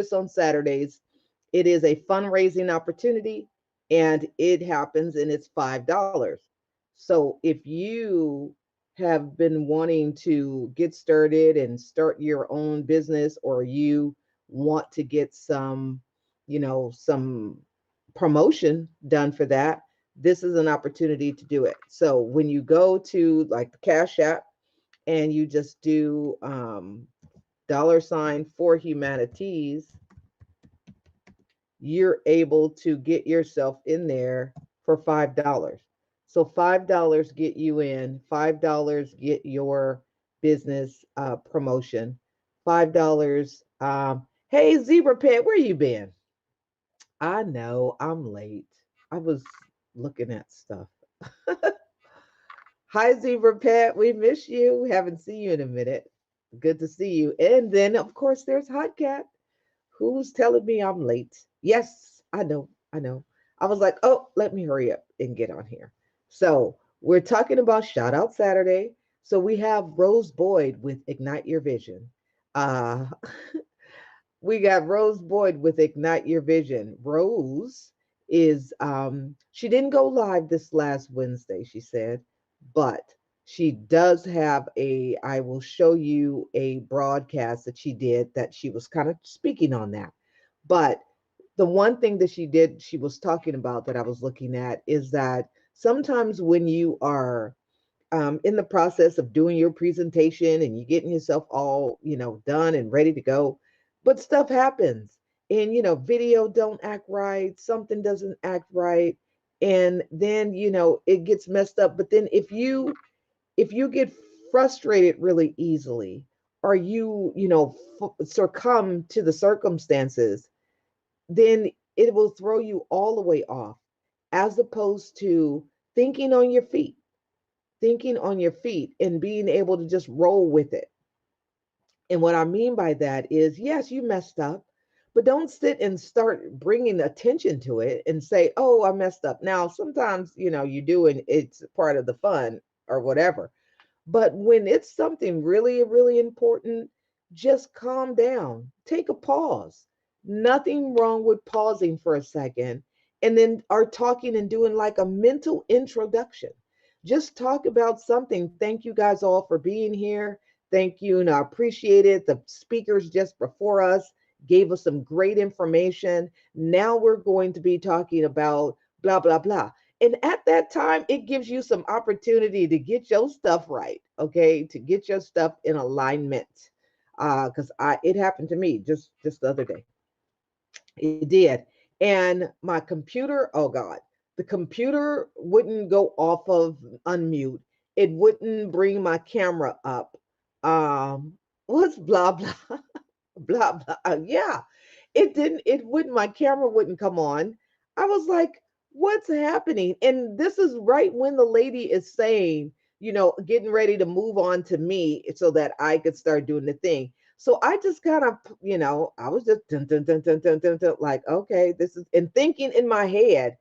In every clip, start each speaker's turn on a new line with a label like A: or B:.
A: this on Saturdays. It is a fundraising opportunity, and it happens, and it's $5. So if you have been wanting to get started and start your own business, or you want to get some, some promotion done for that, this is an opportunity to do it. So when you go to like the Cash App and you just do $ for humanities, you're able to get yourself in there for $5. So $5 get you in, $5 get your business promotion, $5. Hey, Zebra Pet, where you been? I know I'm late. I was looking at stuff. Hi, Zebra Pet. We miss you. We haven't seen you in a minute. Good to see you. And then, of course, there's Hot Cat, who's telling me I'm late. Yes, I know. I know. I was like, oh, let me hurry up and get on here. So, we're talking about Shout Out Saturday. So, we have Rose Boyd with Ignite Your Vision. Uh, we got Rose Boyd with Ignite Your Vision. Rose is she didn't go live this last Wednesday, she said, but she does have a I will show you a broadcast that she did that she was kind of speaking on that. But the one thing that she did, she was talking about that I was looking at is that sometimes when you are in the process of doing your presentation and you getting yourself all done and ready to go, but stuff happens, and video don't act right, something doesn't act right, and then it gets messed up. But then if you get frustrated really easily, or succumb to the circumstances, then it will throw you all the way off, as opposed to thinking on your feet thinking on your feet and being able to just roll with it. And what I mean by that is, yes, you messed up, but don't sit and start bringing attention to it and say, oh, I messed up. Now, sometimes, you do, and it's part of the fun or whatever. But when it's something really, really important, just calm down, take a pause. Nothing wrong with pausing for a second and then are talking and doing like a mental introduction. Just talk about something. Thank you guys all for being here. Thank you. And I appreciate it. The speakers just before us gave us some great information. Now we're going to be talking about blah, blah, blah. And at that time, it gives you some opportunity to get your stuff right, okay, to get your stuff in alignment. Because it happened to me just the other day. It did. And my computer, oh God, the computer wouldn't go off of unmute. It wouldn't bring my camera up. What's blah blah blah blah? Yeah, it didn't. It wouldn't. My camera wouldn't come on. I was like, what's happening? And this is right when the lady is saying, getting ready to move on to me so that I could start doing the thing. So I just kind of, I was just dun, dun, dun, dun, dun, dun, dun, like, okay, this is, and thinking in my head,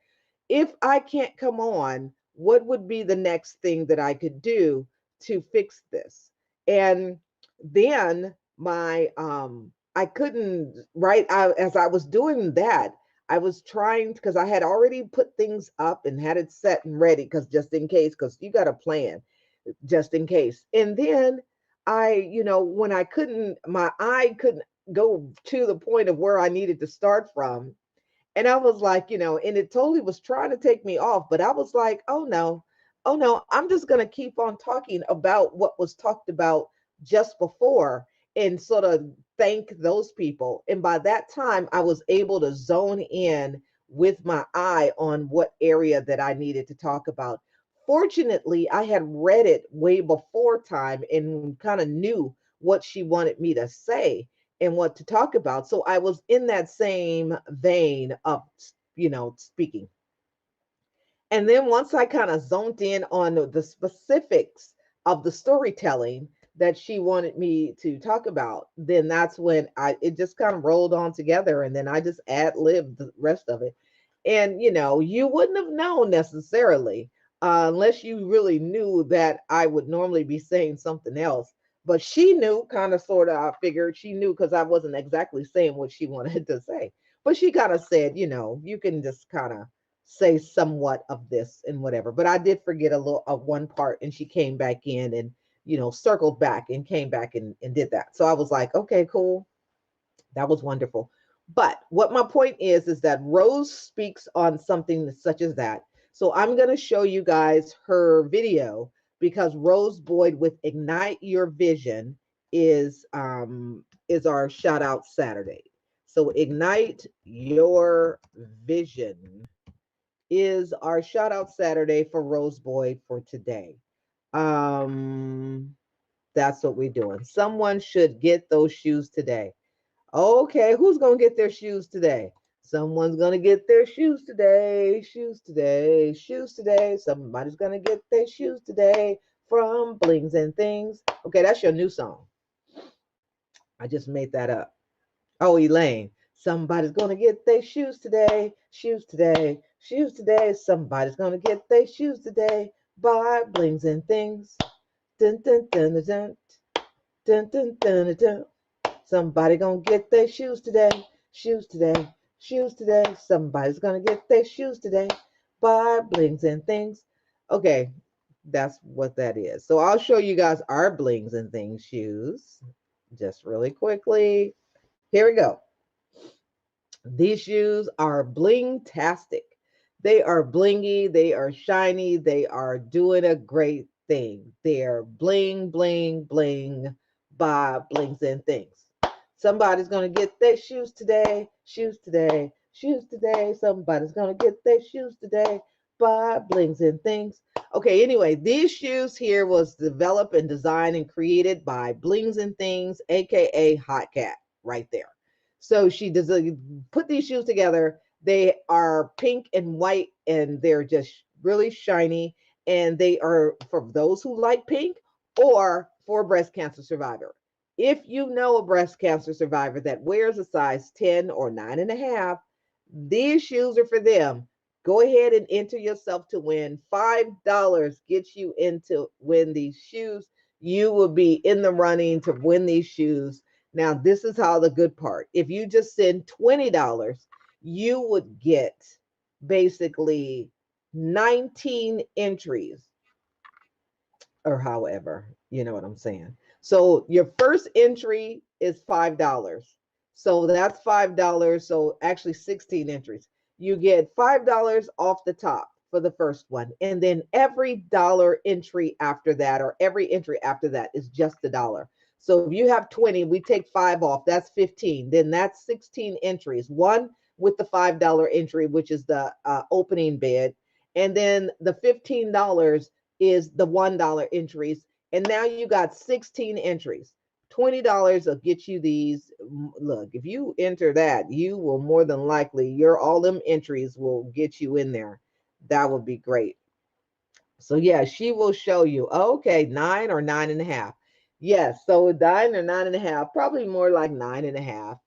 A: if I can't come on, what would be the next thing that I could do to fix this? And then I couldn't, right, as I was doing that, I was trying, because I had already put things up and had it set and ready, because just in case, because you got a plan just in case. And then when I couldn't, my eye couldn't go to the point of where I needed to start from. And I was like, and it totally was trying to take me off. But I was like, oh no, I'm just going to keep on talking about what was talked about just before and sort of thank those people. And by that time, I was able to zone in with my eye on what area that I needed to talk about. Fortunately, I had read it way before time and kind of knew what she wanted me to say and what to talk about. So I was in that same vein of, speaking. And then once I kind of zoned in on the specifics of the storytelling that she wanted me to talk about, then that's when it just kind of rolled on together, and then I just ad libbed the rest of it. And you wouldn't have known necessarily unless you really knew that I would normally be saying something else. But she knew, kind of, sort of, I figured she knew because I wasn't exactly saying what she wanted to say. But she kind of said, you can just kind of say somewhat of this and whatever. But I did forget a little of one part, and she came back in and, circled back and came back and did that. So I was like, okay, cool. That was wonderful. But what my point is that Rose speaks on something such as that. So I'm going to show you guys her video because Rose Boyd with Ignite Your Vision is our shout out Saturday. So Ignite Your Vision is our shout out Saturday for Rose Boyd for today. That's what we're doing. Someone should get those shoes today. Okay, who's going to get their shoes today? Someone's going to get their shoes today. Shoes today. Shoes today. Somebody's going to get their shoes today from Blings and Things. Okay, that's your new song. I just made that up. Oh, Elaine. Somebody's going to get their shoes today. Shoes today. Shoes today. Somebody's going to get their shoes today by Blings and Things. Dun, dun, dun, dun, dun. Dun, dun, dun, dun, dun. Somebody gonna get their shoes today. Shoes today. Shoes today. Somebody's gonna get their shoes today. Buy Blings and Things. Okay, that's what that is. So I'll show you guys our Blings and Things shoes just really quickly. Here we go. These shoes are bling-tastic. They are blingy. They are shiny. They are doing a great thing. They're bling, bling, bling by Blings and Things. Somebody's going to get their shoes today. Shoes today. Shoes today. Somebody's going to get their shoes today by Blings and Things. Okay, anyway, these shoes here was developed and designed and created by Blings and Things, aka Hot Cat, right there. So she does put these shoes together. They are pink and white, and they're just really shiny. And they are for those who like pink or for a breast cancer survivor. If you know a breast cancer survivor that wears a size 10 or 9.5, these shoes are for them. Go ahead and enter yourself to win. $5 gets you into win these shoes. You will be in the running to win these shoes. Now, this is how the good part. If you just send $20, you would get basically 19 entries, or however, you know what I'm saying. So your first entry is $5. So that's $5. So actually 16 entries. You get $5 off the top for the first one. And then every dollar entry after that, or every entry after that, is just $1. So if you have 20, we take 5 off, that's 15. Then that's 16 entries. One with the $5 entry, which is the opening bid. And then the $15 is the $1 entries. And now you got 16 entries. $20 will get you these. Look, if you enter that, you will more than likely, all them entries will get you in there. That would be great. So yeah, she will show you. Okay, 9 or 9.5. Yes, so 9 or 9.5, probably more like 9.5.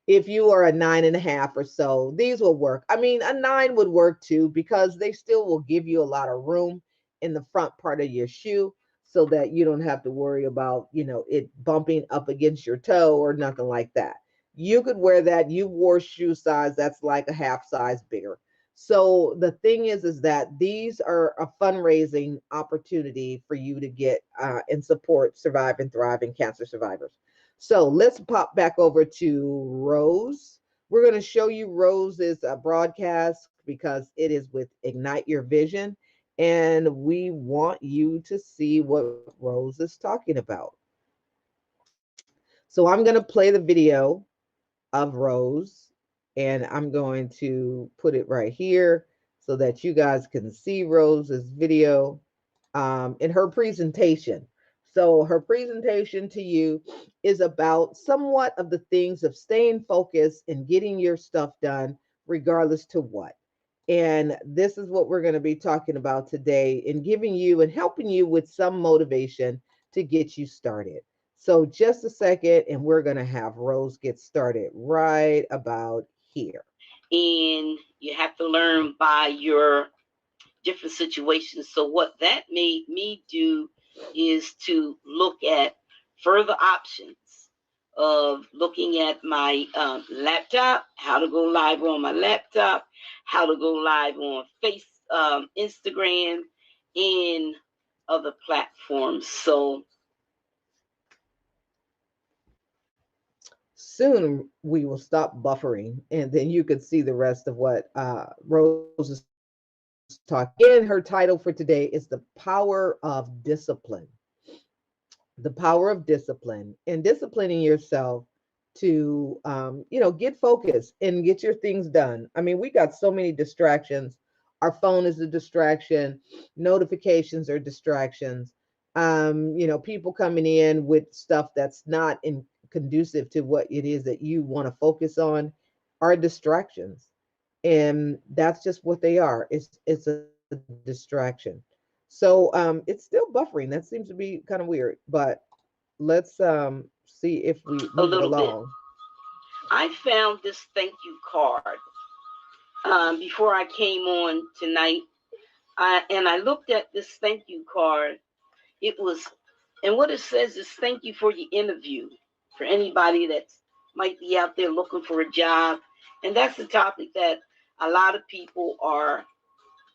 A: If you are a 9.5 or so, these will work. I mean, a 9 would work too, because they still will give you a lot of room in the front part of your shoe, so that you don't have to worry about, it bumping up against your toe or nothing like that. You could wear that. You wore shoe size that's like a half size bigger. So the thing is that these are a fundraising opportunity for you to get and support Survive and Thrive and cancer survivors. So let's pop back over to Rose. We're going to show you Rose's broadcast because it is with Ignite Your Vision. And we want you to see what Rose is talking about. So I'm going to play the video of Rose, and I'm going to put it right here so that you guys can see Rose's video in her presentation. So her presentation to you is about somewhat of the things of staying focused and getting your stuff done regardless to what. And this is what we're going to be talking about today, and giving you and helping you with some motivation to get you started. So just a second, and we're going to have Rose get started right about here.
B: And you have to learn by your different situations. So what that made me do is to look at further options of looking at my laptop, how to go live on my laptop, how to go live on Instagram, and other platforms. So
A: soon we will stop buffering, and then you could see the rest of what Rose is talking. And her title for today is The Power of Discipline. The power of discipline, and disciplining yourself to get focused and get your things done. I mean, we got so many distractions. Our phone is a distraction, notifications are distractions. People coming in with stuff that's not in conducive to what it is that you want to focus on are distractions, and that's just what they are. It's a distraction. So it's still buffering. That seems to be kind of weird, but let's see if we
B: a
A: move it
B: little bit.
A: along.
B: I found this thank you card before I came on tonight, and I looked at this thank you card. It was, and what it says is thank you for your interview. For anybody that might be out there looking for a job, and that's the topic that a lot of people are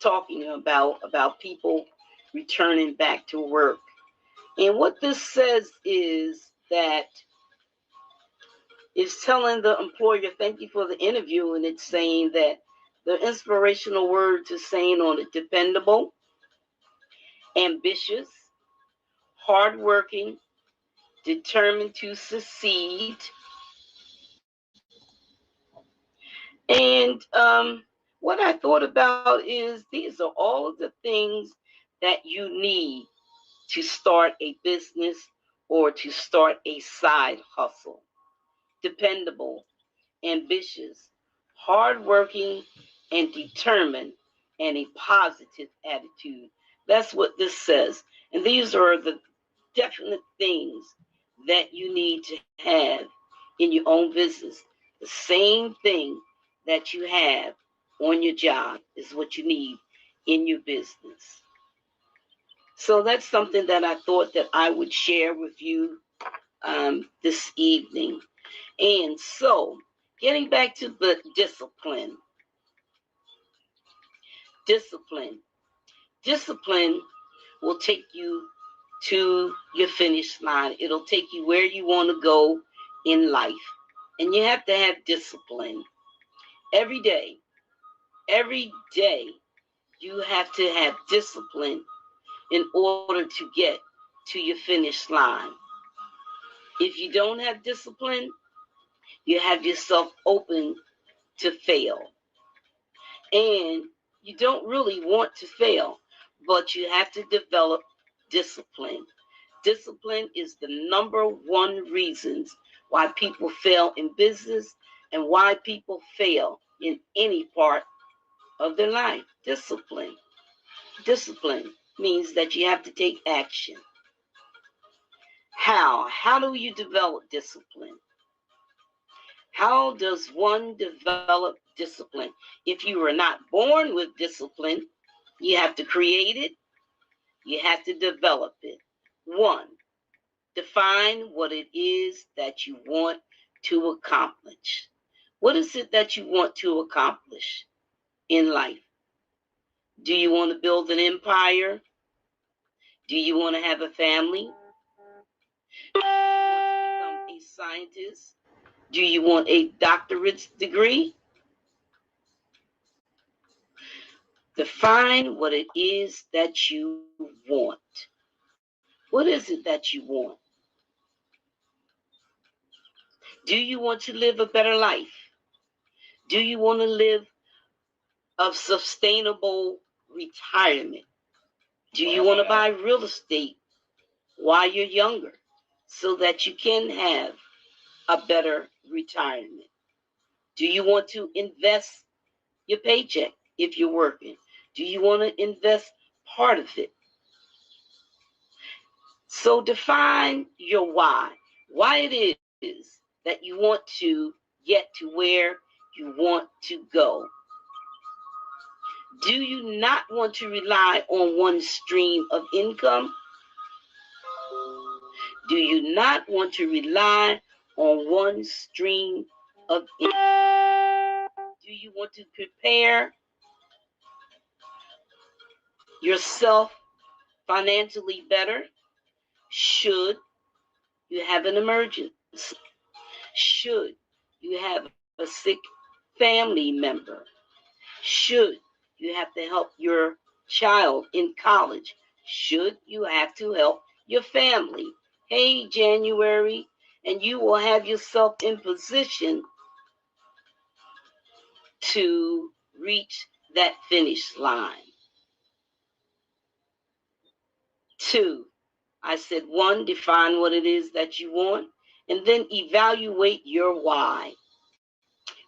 B: talking about people returning back to work. And what this says is that it's telling the employer, thank you for the interview, and it's saying that the inspirational words is saying on it, dependable, ambitious, hardworking, determined to succeed. And what I thought about is these are all of the things that you need to start a business or to start a side hustle. Dependable, ambitious, hardworking, and determined, and a positive attitude. That's what this says. And these are the definite things that you need to have in your own business. The same thing that you have on your job is what you need in your business. So that's something that I thought that I would share with you this evening. And so, getting back to the discipline. Discipline will take you to your finish line. It'll take you where you want to go in life. And you have to have discipline. Every day, you have to have discipline in order to get to your finish line. If you don't have discipline, you have yourself open to fail. And you don't really want to fail, but you have to develop discipline. Discipline is the number one reason why people fail in business and why people fail in any part of their life. Discipline. Discipline means that you have to take action. How? How do you develop discipline? How does one develop discipline? If you were not born with discipline, you have to create it. You have to develop it. 1, define what it is that you want to accomplish. What is it that you want to accomplish in life? Do you want to build an empire? Do you want to have a family? Do you want to become a scientist? Do you want a doctorate degree? Define what it is that you want. What is it that you want? Do you want to live a better life? Do you want to live a sustainable retirement? Do you want to buy real estate while you're younger so that you can have a better retirement? Do you want to invest your paycheck if you're working? Do you want to invest part of it? So define your why it is that you want to get to where you want to go. Do you not want to rely on one stream of income? Do you not want to rely on one stream of income? Do you want to prepare yourself financially better? Should you have an emergency? Should you have a sick family member? Should you have to help your child in college? Should you have to help your family? Hey, January, and you will have yourself in position to reach that finish line. 2, I said 1, define what it is that you want, and then evaluate your why.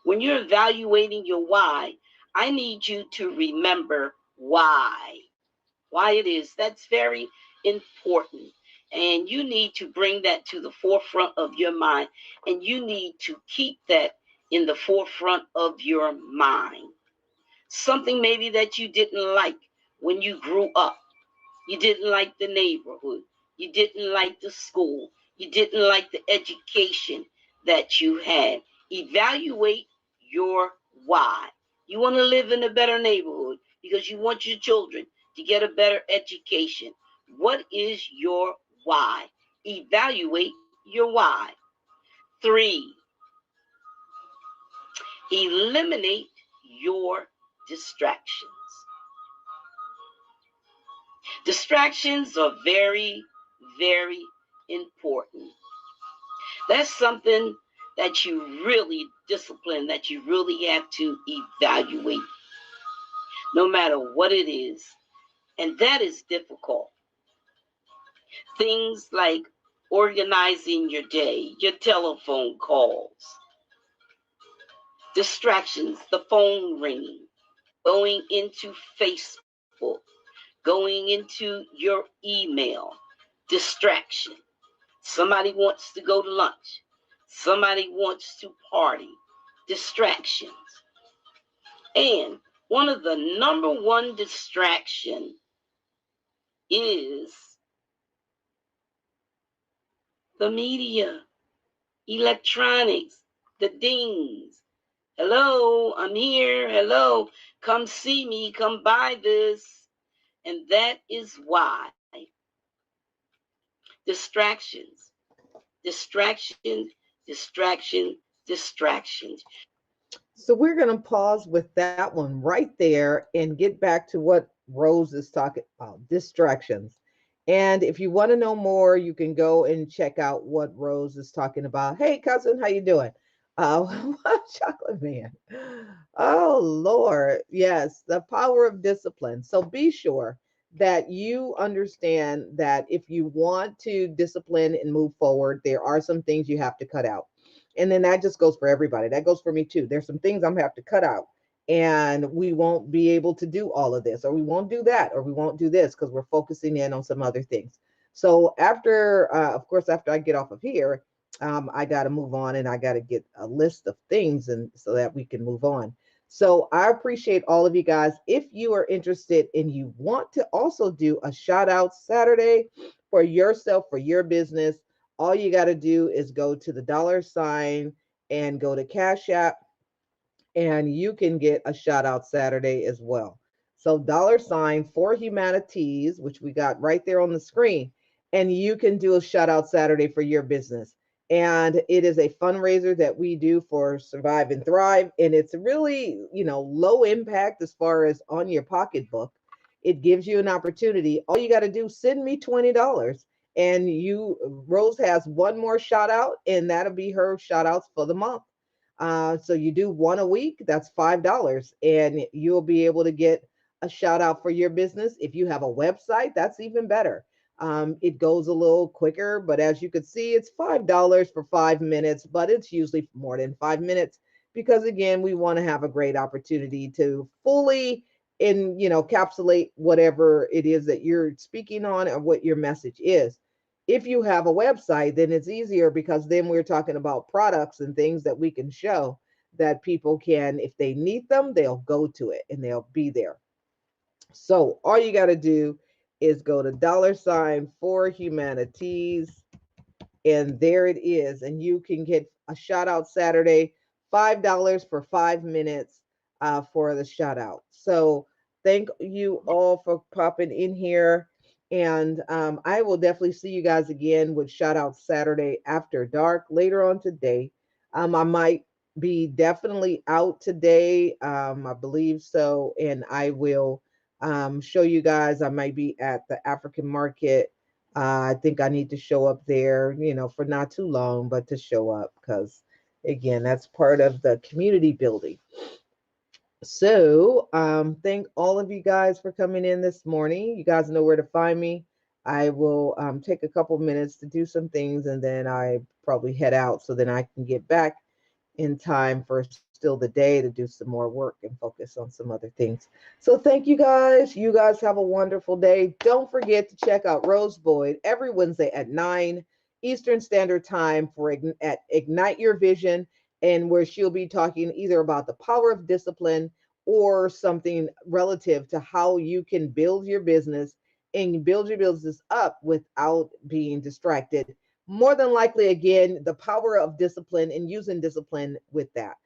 B: When you're evaluating your why, I need you to remember why it is. That's very important. And you need to bring that to the forefront of your mind. And you need to keep that in the forefront of your mind. Something maybe that you didn't like when you grew up. You didn't like the neighborhood. You didn't like the school. You didn't like the education that you had. Evaluate your why. You want to live in a better neighborhood because you want your children to get a better education. What is your why? Evaluate your why. 3, eliminate your distractions. Distractions are very, very important. That's something that you really discipline, that you really have to evaluate, no matter what it is. And that is difficult. Things like organizing your day, your telephone calls, distractions, the phone ringing, going into Facebook, going into your email, distraction. Somebody wants to go to lunch. Somebody wants to party. Distractions. And one of the number one distraction is the media, electronics, the dings. Hello, I'm here. Hello, come see me. Come buy this. And that is why distractions, distractions, distractions, distractions.
A: So we're going to pause with that one right there and get back to what Rose is talking about, distractions. And if you want to know more, you can go and check out what Rose is talking about. Hey, cousin, how you doing? Chocolate man. Oh, Lord. Yes, the power of discipline. So be sure that you understand that if you want to discipline and move forward, there are some things you have to cut out. And then that just goes for everybody. That goes for me too. There's some things I'm gonna have to cut out, and we won't be able to do all of this, or we won't do that, or we won't do this because we're focusing in on some other things. So after, of course, after I get off of here, I got to move on, and I got to get a list of things, and so that we can move on. So I appreciate all of you guys. If you are interested and you want to also do a shout out Saturday for yourself, for your business, all you got to do is go to the $ and go to Cash App, and you can get a shout out Saturday as well. So $ for humanities, which we got right there on the screen, and you can do a shout out Saturday for your business. And it is a fundraiser that we do for Survive and Thrive, and it's really, low impact as far as on your pocketbook. It gives you an opportunity. All you got to do, send me $20, and Rose has one more shout out, and that'll be her shout outs for the month. So you do one a week, that's $5, and you'll be able to get a shout out for your business. If you have a website, that's even better. It goes a little quicker, but as you can see, it's $5 for 5 minutes, but it's usually more than 5 minutes because, again, we want to have a great opportunity to fully encapsulate whatever it is that you're speaking on or what your message is. If you have a website, then it's easier because then we're talking about products and things that we can show that people can, if they need them, they'll go to it and they'll be there. So all you got to do is go to $ for humanities, And there it is. And you can get a shout out Saturday, $5 for 5 minutes for the shout out. So thank you all for popping in here. And I will definitely see you guys again with shout out Saturday after dark later on today. I might be definitely out today. I believe so. And I will show you guys. I might be at the African market. I think I need to show up there, for not too long, but to show up because, again, that's part of the community building. So, thank all of you guys for coming in this morning. You guys know where to find me. I will take a couple minutes to do some things and then I probably head out so then I can get back in time for still the day to do some more work and focus on some other things. So thank you guys. You guys have a wonderful day. Don't forget to check out Rose Boyd every Wednesday at 9 Eastern Standard Time for at Ignite Your Vision, and where she'll be talking either about the power of discipline or something relative to how you can build your business and build your business up without being distracted. More than likely, again, the power of discipline and using discipline with that,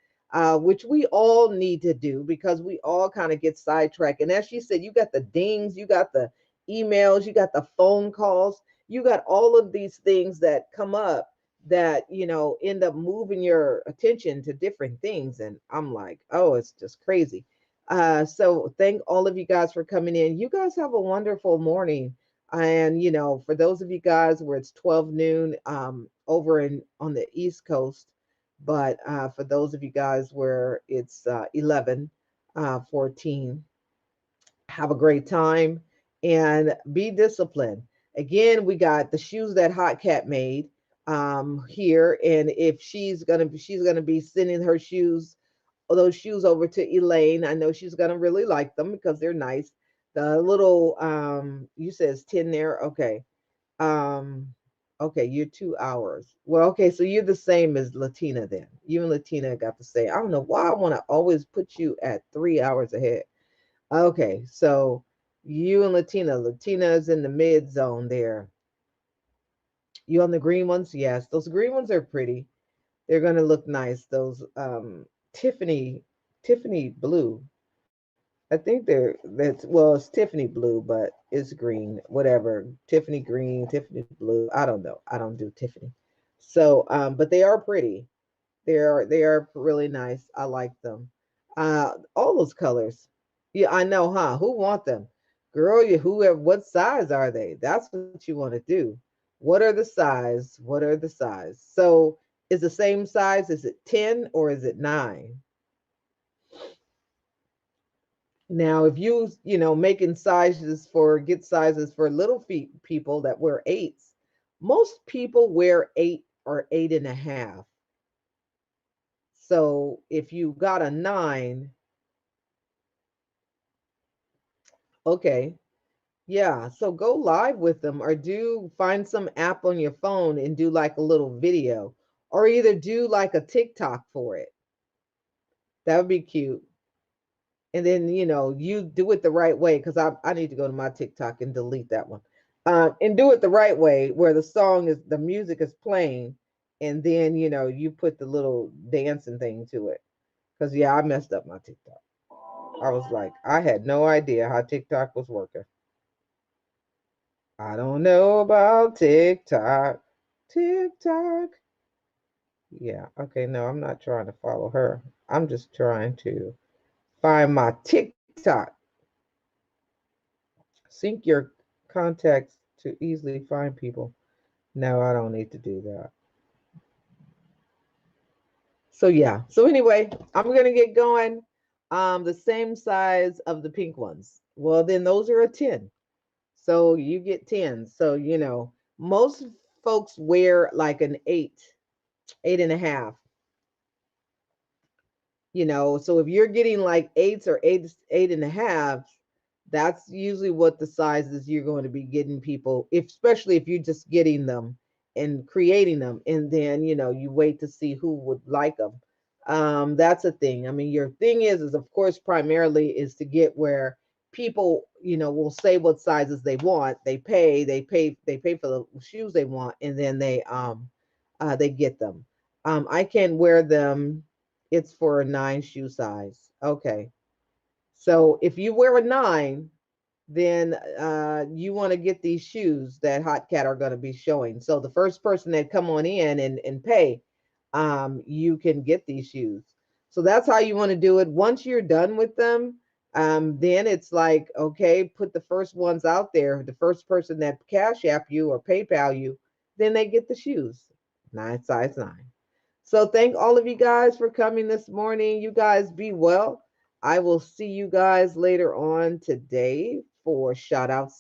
A: which we all need to do because we all kind of get sidetracked. And as she said, you got the dings, you got the emails, you got the phone calls, you got all of these things that come up that, end up moving your attention to different things. And I'm like, oh, it's just crazy. So thank all of you guys for coming in. You guys have a wonderful morning. And for those of you guys where it's 12 noon over in on the East Coast, but for those of you guys where it's 11 14, have a great time and be disciplined. Again, we got the shoes that Hot Cat made here, and if she's gonna be sending her shoes, those shoes, over to Elaine. I know she's gonna really like them because they're nice. The little you says 10 there. Okay. Um okay, you're 2 hours. Well, okay, so you're the same as Latina then. You and Latina got the same. I don't know why I want to always put you at 3 hours ahead. Okay, so you and Latina is in the mid zone there. You on the green ones? Yes, those green ones are pretty. They're gonna look nice. Those Tiffany Tiffany blue. I think that's, well, it's Tiffany blue, but it's green, whatever. Tiffany green, Tiffany blue. I don't know. I don't do Tiffany. So, but they are pretty. They are really nice. I like them. All those colors. Yeah, I know, huh? Who want them? Girl, you whoever, what size are they? That's what you want to do. What are the size? What are the size? So is the same size? Is it 10 or is it 9? Now, if making get sizes for little feet people that wear eights, most people wear 8 or 8.5. So if you got a 9, okay, yeah. So go live with them or do find some app on your phone and do like a little video or either do like a TikTok for it. That would be cute. And then you do it the right way because I need to go to my TikTok and delete that one, and do it the right way where the music is playing, and then you put the little dancing thing to it. Because yeah, I messed up my TikTok. I was like, I had no idea how TikTok was working. I don't know about TikTok. TikTok. Yeah, okay, no, I'm not trying to follow her. I'm just trying to find my TikTok. Sync your contacts to easily find people. No, I don't need to do that. So yeah. So anyway, I'm gonna get going. The same size of the pink ones. Well, then those are a 10. So you get 10. So most folks wear like an 8, 8.5. So if you're getting like 8s or 8.5, that's usually what the sizes you're going to be getting people, especially if you're just getting them and creating them, and then you wait to see who would like them. That's a thing. I mean, your thing is of course primarily is to get where people, will say what sizes they want. They pay for the shoes they want, and then they get them. I can wear them. It's for a 9 shoe size. Okay. So if you wear a 9, then you want to get these shoes that Hot Cat are going to be showing. So the first person that come on in and pay, you can get these shoes. So that's how you want to do it. Once you're done with them, then it's like, okay, put the first ones out there. The first person that Cash App you or PayPal you, then they get the shoes, 9 size 9. So thank all of you guys for coming this morning. You guys be well. I will see you guys later on today for shout out